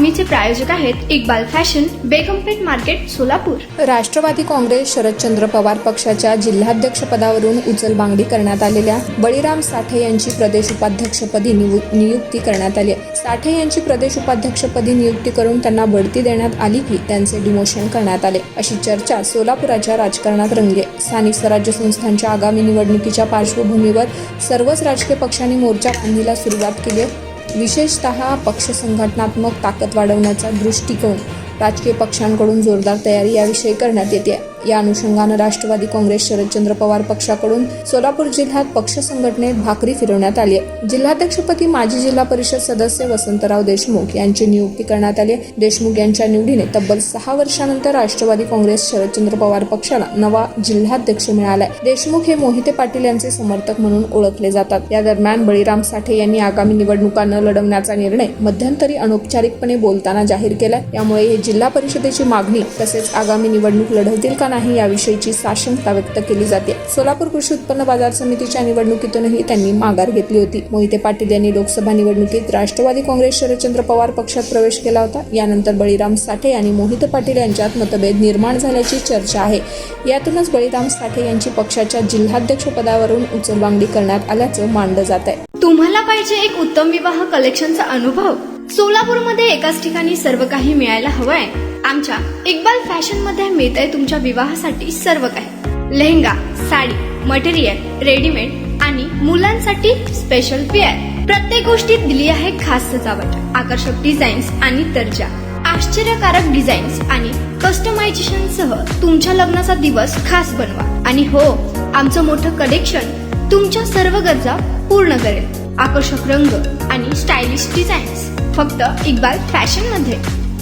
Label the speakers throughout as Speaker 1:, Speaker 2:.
Speaker 1: बातमीचे प्रायोजक आहेत Iqbal fashion, बेगमपेठ market, Solapur.
Speaker 2: Rashtrawadi Congress Sharadchandra Pawar पक्षाच्या जिल्हाध्यक्ष पदावरून उचलबांगडी करण्यात आलेल्या बळीराम साठे यांची प्रदेश उपाध्यक्षपदी नियुक्ती करण्यात आली आहे। साठे यांची प्रदेश उपाध्यक्षपदी नियुक्ती करून त्यांना बढती देण्यात आली की त्यांचे डिमोशन करण्यात आले, अशी चर्चा सोलापुराच्या राजकारणात रंगली। स्थानिक स्वराज्य संस्थांच्या आगामी निवडणुकीच्या पार्श्वभूमीवर सर्वच राजकीय पक्षांनी मोर्चा बांधणीला सुरुवात केली आहे। विशेषतः पक्ष संघटनात्मक ताकद वाढवण्याचा दृष्टिकोन राजकीय पक्षांकडून जोरदार तयारी याविषयी करण्यात येते। या अनुषंगाने राष्ट्रवादी काँग्रेस शरदचंद्र पवार पक्षाकडून सोलापूर जिल्ह्यात पक्ष संघटनेत भाकरी फिरवण्यात आली आहे। जिल्हाध्यक्षपदी माजी जिल्हा परिषद सदस्य वसंतराव देशमुख यांची नियुक्ती करण्यात आली आहे। देशमुख यांच्या निवडीने तब्बल 6 वर्षांनंतर राष्ट्रवादी काँग्रेस शरदचंद्र पवार पक्षाला नवा जिल्हाध्यक्ष मिळाला आहे। देशमुख हे मोहिते पाटील यांचे समर्थक म्हणून ओळखले जातात। या दरम्यान बळीराम साठे यांनी आगामी निवडणुका न लढवण्याचा निर्णय मध्यंतरी अनौपचारिकपणे बोलताना जाहीर केला। यामुळे हे जिल्हा परिषदेची मागणी तसेच आगामी निवडणूक लढवतील का नाही याविषयीची साशंकता व्यक्त केली जाते। सोलापूर कृषी उत्पन्न बाजार समितीच्या निवडणुकीतूनही त्यांनी माघार घेतली होती। मोहिते पाटील यांनी लोकसभा निवडणुकीत राष्ट्रवादी काँग्रेस शरदचंद्र पवार पक्षात प्रवेश केला होता। यानंतर बळीराम साठे आणि मोहिते पाटील यांच्यात मतभेद निर्माण झाल्याची चर्चा आहे। यातूनच बळीराम साठे यांची पक्षाच्या जिल्हाध्यक्ष पदावरून उचलबांगडी करण्यात आल्याचं मानलं जात आहे।
Speaker 1: तुम्हाला पाहिजे एक उत्तम विवाह कलेक्शनचा अनुभव? सोलापूरमध्ये एकाच ठिकाणी सर्व काही मिळायला हवंय। आमच्या इक्बाल फॅशन मध्ये मिळतंय तुमच्या विवाहासाठी सर्व काही। लेहंगा, साडी, मटेरियल, रेडीमेड आणि मुलांसाठी स्पेशल वेअर। प्रत्येक गोष्टीत दिली आहे खास सजावट, आकर्षक डिझाईन्स आणि दर्जा, आश्चर्यकारक डिझाईन्स आणि कस्टमायझेशन सह तुमच्या लग्नाचा दिवस खास बनवा। आणि हो, आमचं मोठं कलेक्शन तुमच्या सर्व गरजा पूर्ण करेल। आकर्षक रंग आणि स्टायलिश डिझाईन्स फक्त इक्बाल फॅशन मध्ये।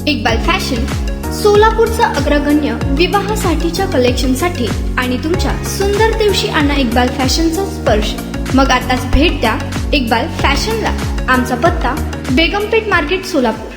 Speaker 1: इक्बाल फॅशन सोलापूरचा अग्रगण्य विवाहासाठीच्या कलेक्शनसाठी आणि तुमच्या सुंदर दिवशी आणा इक्बाल फॅशनचा स्पर्श। मग आताच भेट द्या इक्बाल फॅशनला। आमचा पत्ता बेगमपेठ मार्केट, सोलापूर।